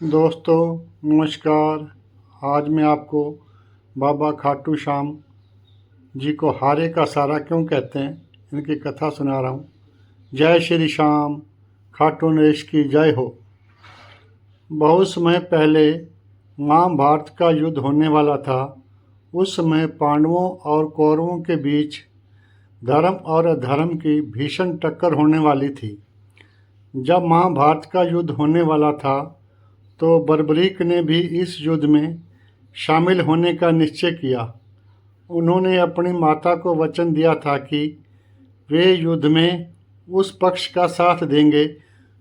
दोस्तों नमस्कार। आज मैं आपको बाबा खाटू श्याम जी को हारे का सारा क्यों कहते हैं इनकी कथा सुना रहा हूँ। जय श्री श्याम, खाटू नरेश की जय हो। बहुत समय पहले महाभारत का युद्ध होने वाला था। उस समय पांडवों और कौरवों के बीच धर्म और अधर्म की भीषण टक्कर होने वाली थी। जब महाभारत का युद्ध होने वाला था तो बर्बरीक ने भी इस युद्ध में शामिल होने का निश्चय किया। उन्होंने अपनी माता को वचन दिया था कि वे युद्ध में उस पक्ष का साथ देंगे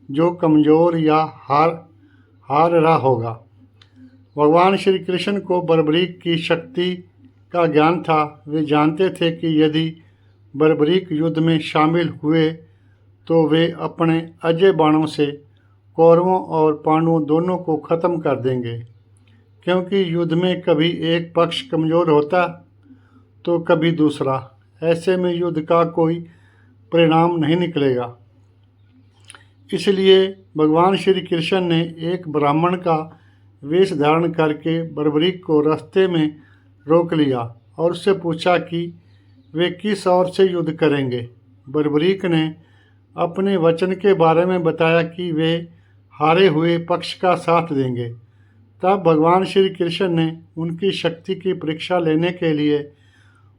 जो कमज़ोर या हार रहा होगा। भगवान श्री कृष्ण को बर्बरीक की शक्ति का ज्ञान था। वे जानते थे कि यदि बर्बरीक युद्ध में शामिल हुए तो वे अपने अजय बाणों से कौरवों और पांडवों दोनों को खत्म कर देंगे, क्योंकि युद्ध में कभी एक पक्ष कमज़ोर होता तो कभी दूसरा। ऐसे में युद्ध का कोई परिणाम नहीं निकलेगा। इसलिए भगवान श्री कृष्ण ने एक ब्राह्मण का वेश धारण करके बर्बरीक को रास्ते में रोक लिया और उससे पूछा कि वे किस ओर से युद्ध करेंगे। बर्बरीक ने अपने वचन के बारे में बताया कि वे हारे हुए पक्ष का साथ देंगे। तब भगवान श्री कृष्ण ने उनकी शक्ति की परीक्षा लेने के लिए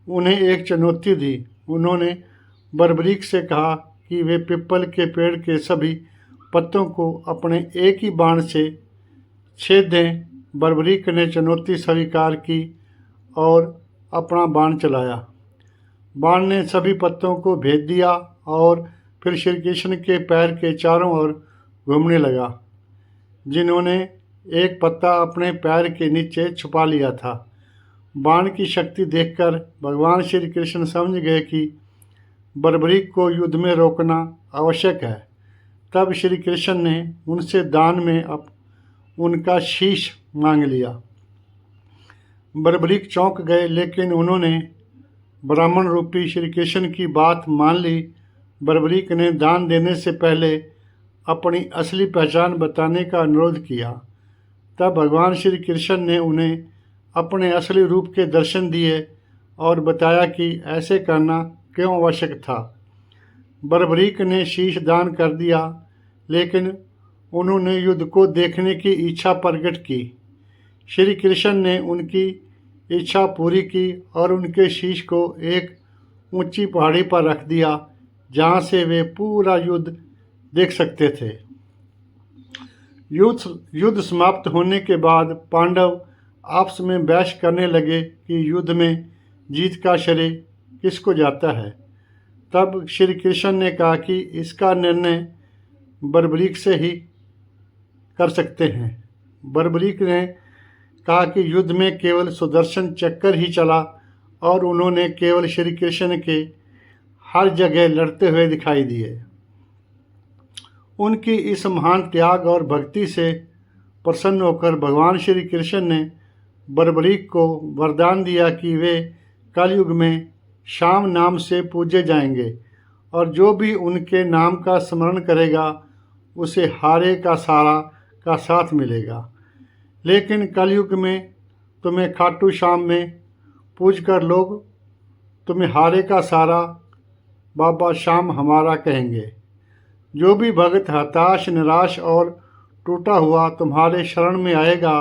उन्हें एक चुनौती दी। उन्होंने बर्बरीक से कहा कि वे पीपल के पेड़ के सभी पत्तों को अपने एक ही बाण से छेद दें। बर्बरीक ने चुनौती स्वीकार की और अपना बाण चलाया। बाण ने सभी पत्तों को भेद दिया और फिर श्री कृष्ण के पैर के चारों ओर घूमने लगा। जिन्होंने एक पत्ता अपने पैर के नीचे छुपा लिया था। बाण की शक्ति देखकर भगवान श्री कृष्ण समझ गए कि बर्बरीक को युद्ध में रोकना आवश्यक है। तब श्री कृष्ण ने उनसे दान में उनका शीश मांग लिया। बर्बरीक चौंक गए, लेकिन उन्होंने ब्राह्मण रूपी श्री कृष्ण की बात मान ली। बर्बरीक ने दान देने से पहले अपनी असली पहचान बताने का अनुरोध किया। तब भगवान श्री कृष्ण ने उन्हें अपने असली रूप के दर्शन दिए और बताया कि ऐसे करना क्यों आवश्यक था। बर्बरीक ने शीश दान कर दिया, लेकिन उन्होंने युद्ध को देखने की इच्छा प्रकट की। श्री कृष्ण ने उनकी इच्छा पूरी की और उनके शीश को एक ऊंची पहाड़ी पर रख दिया, जहां से वे पूरा युद्ध देख सकते थे। युद्ध समाप्त होने के बाद पांडव आपस में बहस करने लगे कि युद्ध में जीत का श्रेय किसको जाता है। तब श्री कृष्ण ने कहा कि इसका निर्णय बर्बरीक से ही कर सकते हैं। बर्बरीक ने कहा कि युद्ध में केवल सुदर्शन चक्र ही चला और उन्होंने केवल श्री कृष्ण के हर जगह लड़ते हुए दिखाई दिए। उनकी इस महान त्याग और भक्ति से प्रसन्न होकर भगवान श्री कृष्ण ने बर्बरीक को वरदान दिया कि वे कलयुग में श्याम नाम से पूजे जाएंगे और जो भी उनके नाम का स्मरण करेगा उसे हारे का सारा का साथ मिलेगा। लेकिन कलयुग में तुम्हें खाटू श्याम में पूज कर लोग तुम्हें हारे का सारा बाबा श्याम हमारा कहेंगे। जो भी भक्त हताश, निराश और टूटा हुआ तुम्हारे शरण में आएगा,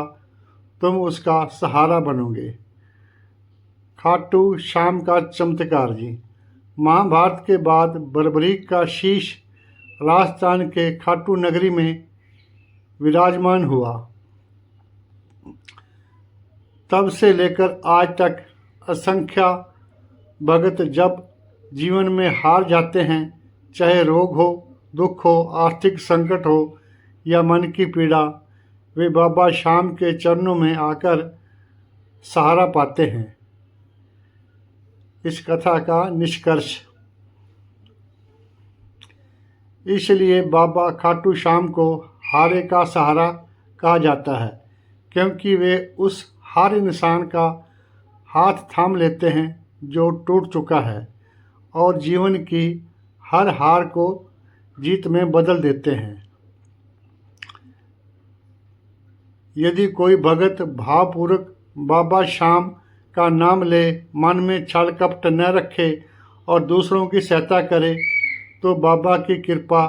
तुम उसका सहारा बनोगे। खाटू श्याम का चमत्कार जी। महाभारत के बाद बर्बरीक का शीश राजस्थान के खाटू नगरी में विराजमान हुआ। तब से लेकर आज तक असंख्य भक्त जब जीवन में हार जाते हैं, चाहे रोग हो, दुख हो, आर्थिक संकट हो या मन की पीड़ा, वे बाबा श्याम के चरणों में आकर सहारा पाते हैं। इस कथा का निष्कर्ष, इसलिए बाबा खाटू श्याम को हारे का सहारा कहा जाता है, क्योंकि वे उस हर इंसान का हाथ थाम लेते हैं जो टूट चुका है और जीवन की हर हार को जीत में बदल देते हैं। यदि कोई भगत भावपूर्वक बाबा श्याम का नाम ले, मन में छल कपट न रखे और दूसरों की सहायता करे तो बाबा की कृपा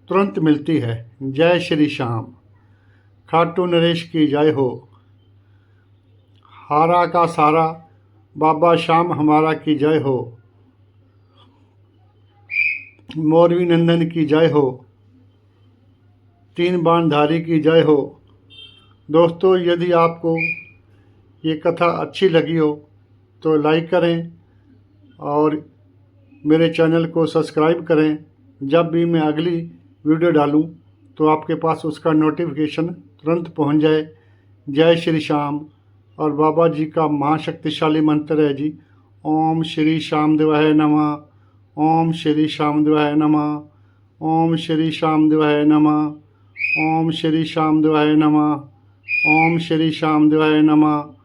तुरंत मिलती है। जय श्री श्याम। खाटू नरेश की जय हो। हारा का सारा बाबा श्याम हमारा की जय हो। मोरवी नंदन की जय हो। तीन बाणधारी की जय हो। दोस्तों, यदि आपको ये कथा अच्छी लगी हो तो लाइक करें और मेरे चैनल को सब्सक्राइब करें। जब भी मैं अगली वीडियो डालूं तो आपके पास उसका नोटिफिकेशन तुरंत पहुंच जाए। जय श्री श्याम। और बाबा जी का महाशक्तिशाली मंत्र है जी, ओम श्री श्याम देवाय नमः। ओम श्री श्याम देवाय नमः। ओम श्री श्याम देवाय नमः। ओम श्री श्याम देवाय नमः। ओम श्री श्याम देवाय नमः।